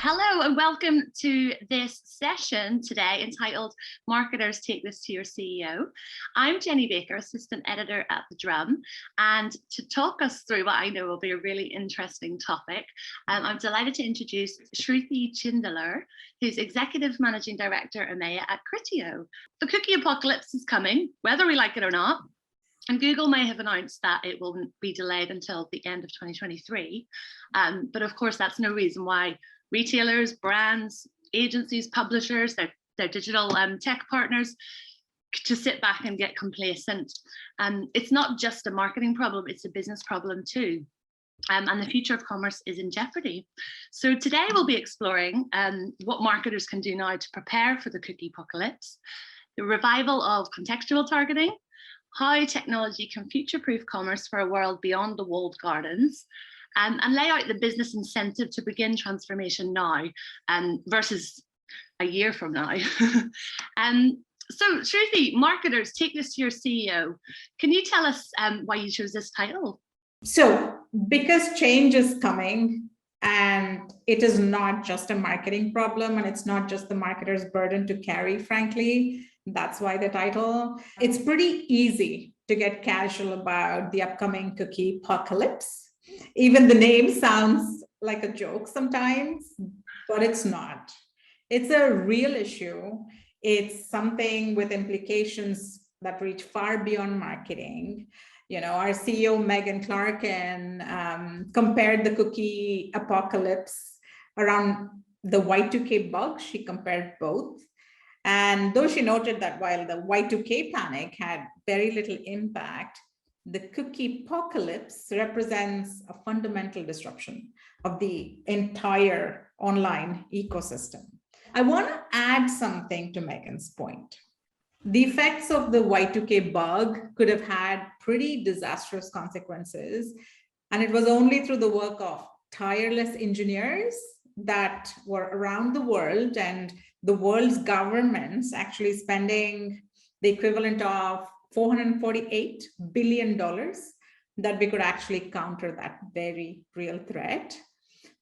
Hello and welcome to this session today entitled Marketers Take This to Your CEO. I'm Jenny Baker, Assistant Editor at The Drum, and to talk us through what I know will be a really interesting topic, I'm delighted to introduce Shruti Chindler, who's Executive Managing Director EMEA at Criteo. The cookie apocalypse is coming, whether we like it or not. And Google may have announced that it will be delayed until the end of 2023. But of course, that's no reason why retailers, brands, agencies, publishers, their digital tech partners to sit back and get complacent. It's not just a marketing problem, it's a business problem too. And the future of commerce is in jeopardy. So today we'll be exploring what marketers can do now to prepare for the cookie apocalypse, the revival of contextual targeting, how technology can future-proof commerce for a world beyond the walled gardens, and lay out the business incentive to begin transformation now versus a year from now. So Shruti, marketers, take this to your CEO. Can you tell us why you chose this title? So because change is coming and it is not just a marketing problem and it's not just the marketer's burden to carry, frankly, that's why the title. It's pretty easy to get casual about the upcoming cookie apocalypse. Even the name sounds like a joke sometimes, but it's not. It's a real issue. It's something with implications that reach far beyond marketing. You know, our CEO, Megan Clarkin, compared the cookie apocalypse around the Y2K bug. She compared both. And though she noted that while the Y2K panic had very little impact, the cookie apocalypse represents a fundamental disruption of the entire online ecosystem. I want to add something to Megan's point. The effects of the Y2K bug could have had pretty disastrous consequences, and it was only through the work of tireless engineers that were around the world and the world's governments actually spending the equivalent of $448 billion that we could actually counter that very real threat.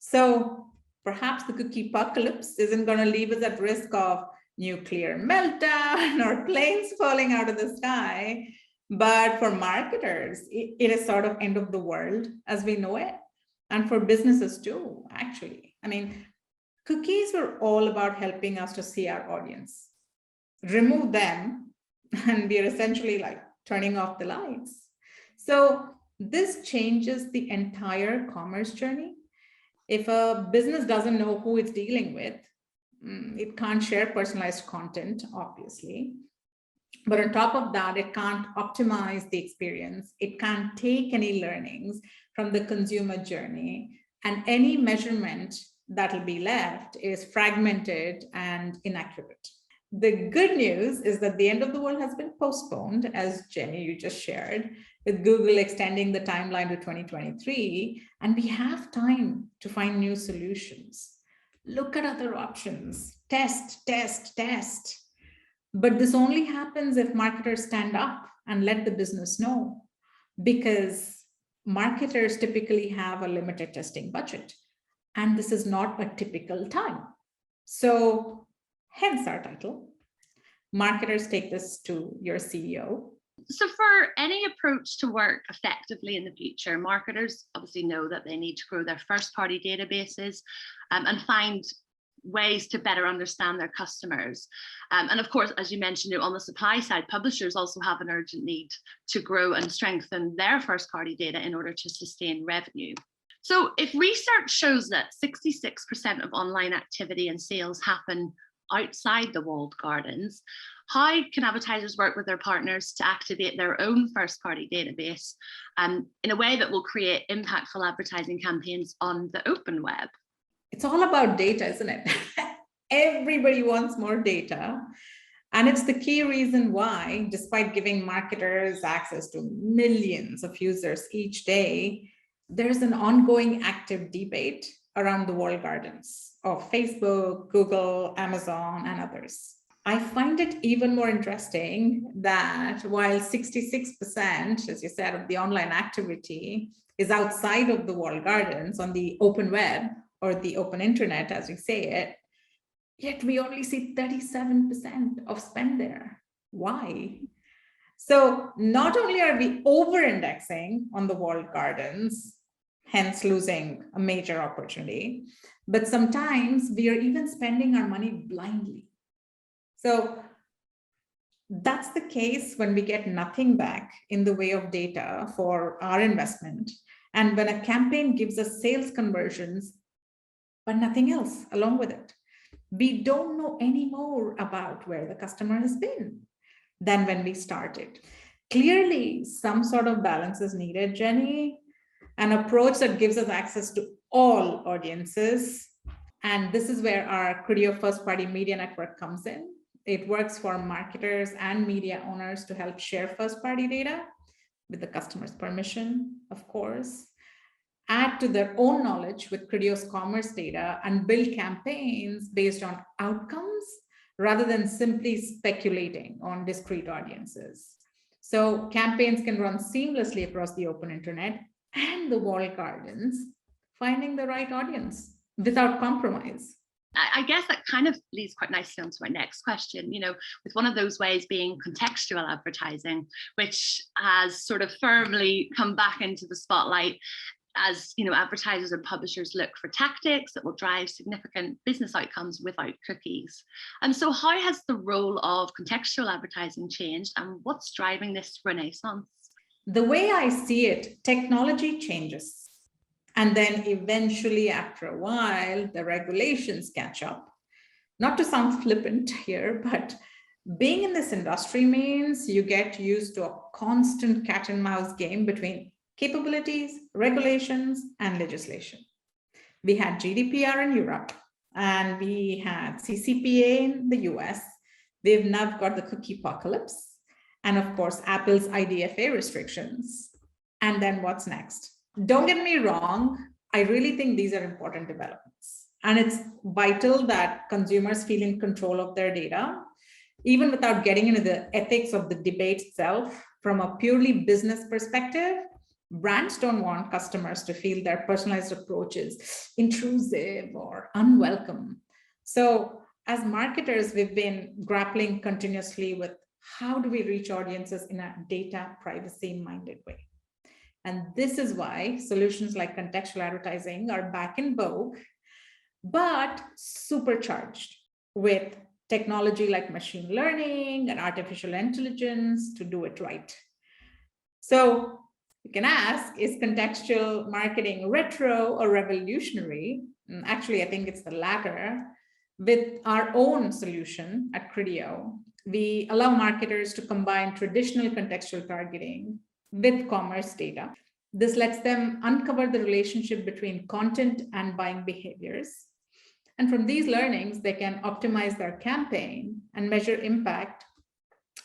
So perhaps the cookie apocalypse isn't going to leave us at risk of nuclear meltdown or planes falling out of the sky. But for marketers, it is sort of end of the world as we know it. And for businesses too, actually. I mean, cookies were all about helping us to see our audience. Remove them and we are essentially like turning off the lights. So this changes the entire commerce journey. If a business doesn't know who it's dealing with, it can't share personalized content, obviously. But on top of that, it can't optimize the experience. It can't take any learnings from the consumer journey. And any measurement that will be left is fragmented and inaccurate. The good news is that the end of the world has been postponed, as Jenny, you just shared, with Google extending the timeline to 2023, and we have time to find new solutions. Look at other options, test. But this only happens if marketers stand up and let the business know, because marketers typically have a limited testing budget, and this is not a typical time. So hence our title, Marketers Take This to Your CEO. So for any approach to work effectively in the future, marketers obviously know that they need to grow their first-party databases and find ways to better understand their customers. And of course, as you mentioned, on the supply side, publishers also have an urgent need to grow and strengthen their first-party data in order to sustain revenue. So if research shows that 66% of online activity and sales happen outside the walled gardens, how can advertisers work with their partners to activate their own first-party database in a way that will create impactful advertising campaigns on the open web? It's all about data, isn't it? Everybody wants more data. And it's the key reason why, despite giving marketers access to millions of users each day, there's an ongoing active debate around the walled gardens of Facebook, Google, Amazon, and others. I find it even more interesting that while 66%, as you said, of the online activity is outside of the walled gardens on the open web, or the open internet, as we say it, yet we only see 37% of spend there. Why? So not only are we over-indexing on the walled gardens, hence losing a major opportunity, but sometimes we are even spending our money blindly. So that's the case when we get nothing back in the way of data for our investment. And when a campaign gives us sales conversions, but nothing else along with it. We don't know any more about where the customer has been than when we started. Clearly, some sort of balance is needed, Jenny, an approach that gives us access to all audiences. And this is where our Criteo first-party media network comes in. It works for marketers and media owners to help share first-party data with the customer's permission, of course, add to their own knowledge with Criteo's commerce data, and build campaigns based on outcomes rather than simply speculating on discrete audiences. So campaigns can run seamlessly across the open internet and the walled gardens, finding the right audience without compromise. I guess that kind of leads quite nicely onto my next question, with one of those ways being contextual advertising, which has sort of firmly come back into the spotlight as advertisers and publishers look for tactics that will drive significant business outcomes without cookies. And so how has the role of contextual advertising changed, and what's driving this renaissance? The way I see it, technology changes. And then eventually, after a while, the regulations catch up. Not to sound flippant here, but being in this industry means you get used to a constant cat and mouse game between capabilities, regulations, and legislation. We had GDPR in Europe, and we had CCPA in the US. We've now got the cookie apocalypse, and of course, Apple's IDFA restrictions. And then what's next? Don't get me wrong, I really think these are important developments. And it's vital that consumers feel in control of their data, even without getting into the ethics of the debate itself. From a purely business perspective, brands don't want customers to feel their personalized approach is intrusive or unwelcome. So as marketers, we've been grappling continuously with how do we reach audiences in a data privacy-minded way. And this is why solutions like contextual advertising are back in vogue, but supercharged with technology like machine learning and artificial intelligence to do it right. So you can ask, is contextual marketing retro or revolutionary? Actually, I think it's the latter. With our own solution at Criteo, we allow marketers to combine traditional contextual targeting with commerce data. This lets them uncover the relationship between content and buying behaviors. And from these learnings, they can optimize their campaign and measure impact,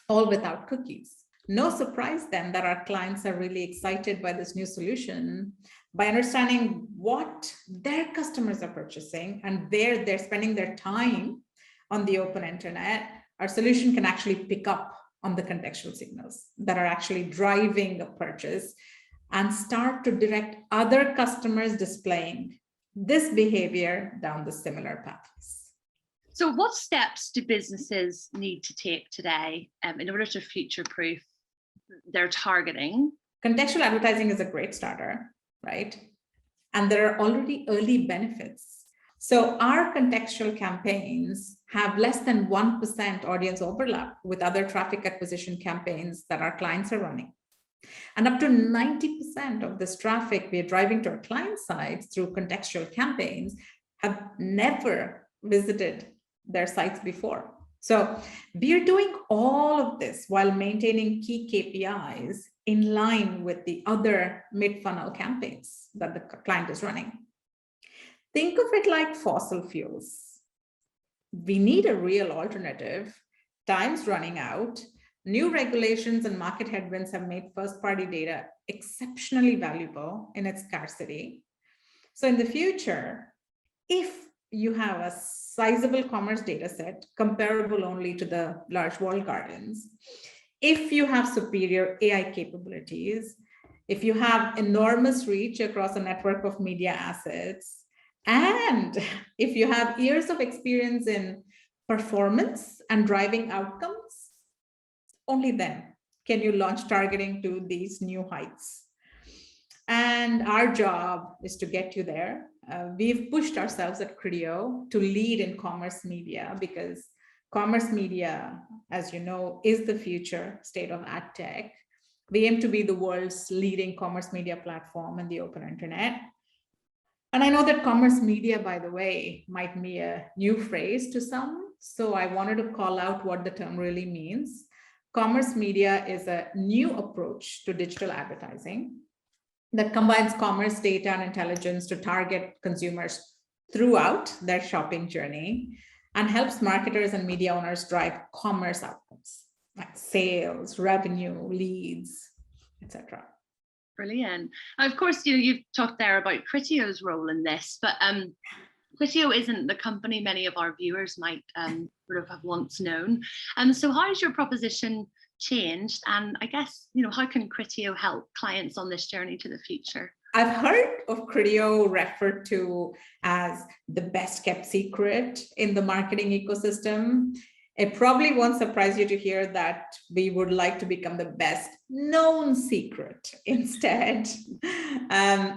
all without cookies. No surprise then that our clients are really excited by this new solution. By understanding what their customers are purchasing and where they're spending their time on the open internet, our solution can actually pick up on the contextual signals that are actually driving a purchase and start to direct other customers displaying this behavior down the similar paths. So what steps do businesses need to take today in order to future-proof their targeting? Contextual advertising is a great starter, right? And there are already early benefits. So our contextual campaigns have less than 1% audience overlap with other traffic acquisition campaigns that our clients are running. And up to 90% of this traffic we are driving to our client sites through contextual campaigns have never visited their sites before. So we are doing all of this while maintaining key KPIs in line with the other mid-funnel campaigns that the client is running. Think of it like fossil fuels. We need a real alternative. Time's running out. New regulations and market headwinds have made first-party data exceptionally valuable in its scarcity. So in the future, if you have a sizable commerce data set comparable only to the large walled gardens, if you have superior AI capabilities, if you have enormous reach across a network of media assets, And if you have years of experience in performance and driving outcomes, only then can you launch targeting to these new heights. And our job is to get you there. We've pushed ourselves at Criteo to lead in commerce media because commerce media, as you know, is the future state of ad tech. We aim to be the world's leading commerce media platform in the open internet. And I know that commerce media, by the way, might be a new phrase to some. So I wanted to call out what the term really means. Commerce media is a new approach to digital advertising that combines commerce data and intelligence to target consumers throughout their shopping journey and helps marketers and media owners drive commerce outcomes like sales, revenue, leads, etc. Brilliant. Of course, you've talked there about Criteo's role in this, but Criteo isn't the company many of our viewers might sort of have once known. So how has your proposition changed? And I guess, how can Criteo help clients on this journey to the future? I've heard of Criteo referred to as the best kept secret in the marketing ecosystem. It probably won't surprise you to hear that we would like to become the best known secret instead.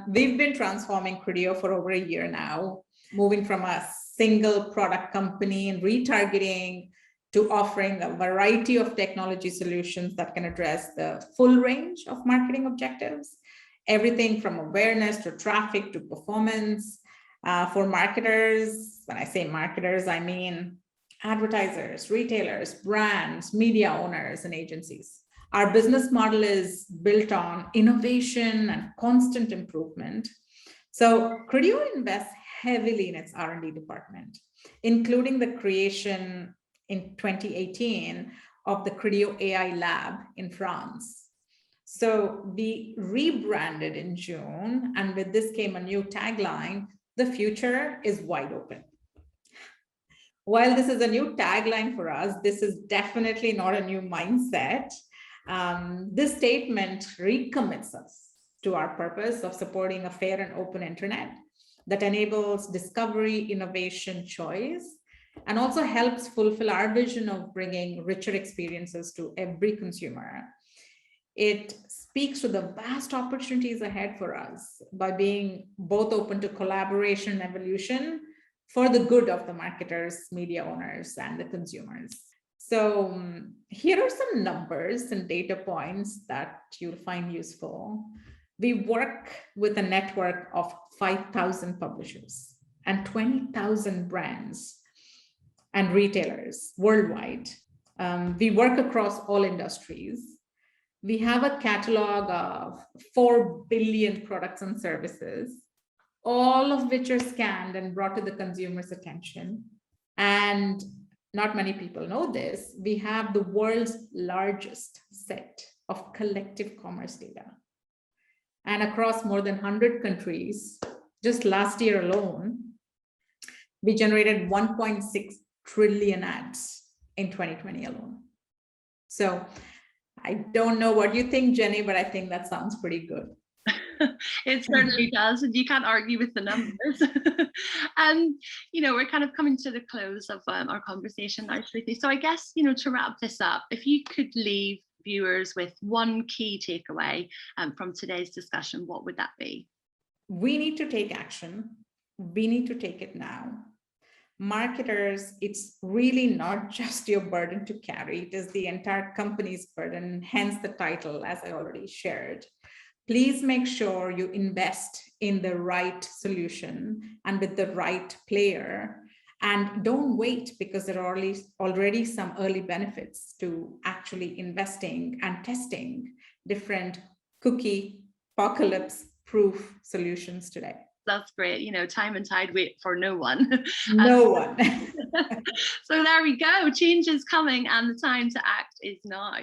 We've been transforming Criteo for over a year now, moving from a single product company and retargeting to offering a variety of technology solutions that can address the full range of marketing objectives, everything from awareness to traffic to performance. For marketers, when I say marketers, I mean advertisers, retailers, brands, media owners, and agencies. Our business model is built on innovation and constant improvement. So Criteo invests heavily in its R&D department, including the creation in 2018 of the Criteo AI Lab in France. So we rebranded in June, and with this came a new tagline: the future is wide open. While this is a new tagline for us, this is definitely not a new mindset. This statement recommits us to our purpose of supporting a fair and open internet that enables discovery, innovation, choice, and also helps fulfill our vision of bringing richer experiences to every consumer. It speaks to the vast opportunities ahead for us by being both open to collaboration and evolution for the good of the marketers, media owners, and the consumers. So here are some numbers and data points that you'll find useful. We work with a network of 5,000 publishers and 20,000 brands and retailers worldwide. We work across all industries. We have a catalog of 4 billion products and services, all of which are scanned and brought to the consumer's attention. And not many people know this, we have the world's largest set of collective commerce data. And across more than 100 countries, just last year alone, we generated 1.6 trillion ads in 2020 alone. So I don't know what you think, Jenny, but I think that sounds pretty good. It certainly does, and you can't argue with the numbers. And we're kind of coming to the close of our conversation now, Shruti. So I guess to wrap this up, if you could leave viewers with one key takeaway from today's discussion, what would that be? We need to take action. We need to take it now. Marketers, it's really not just your burden to carry, it is the entire company's burden, hence the title, as I already shared. Please make sure you invest in the right solution and with the right player, and don't wait, because there are already some early benefits to actually investing and testing different cookie apocalypse proof solutions today. That's great. Time and tide wait for no one. No one. So there we go. Change is coming and the time to act is now.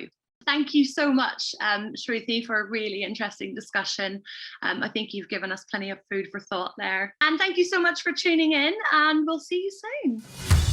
Thank you so much, Shruti, for a really interesting discussion. I think you've given us plenty of food for thought there. And thank you so much for tuning in, and we'll see you soon.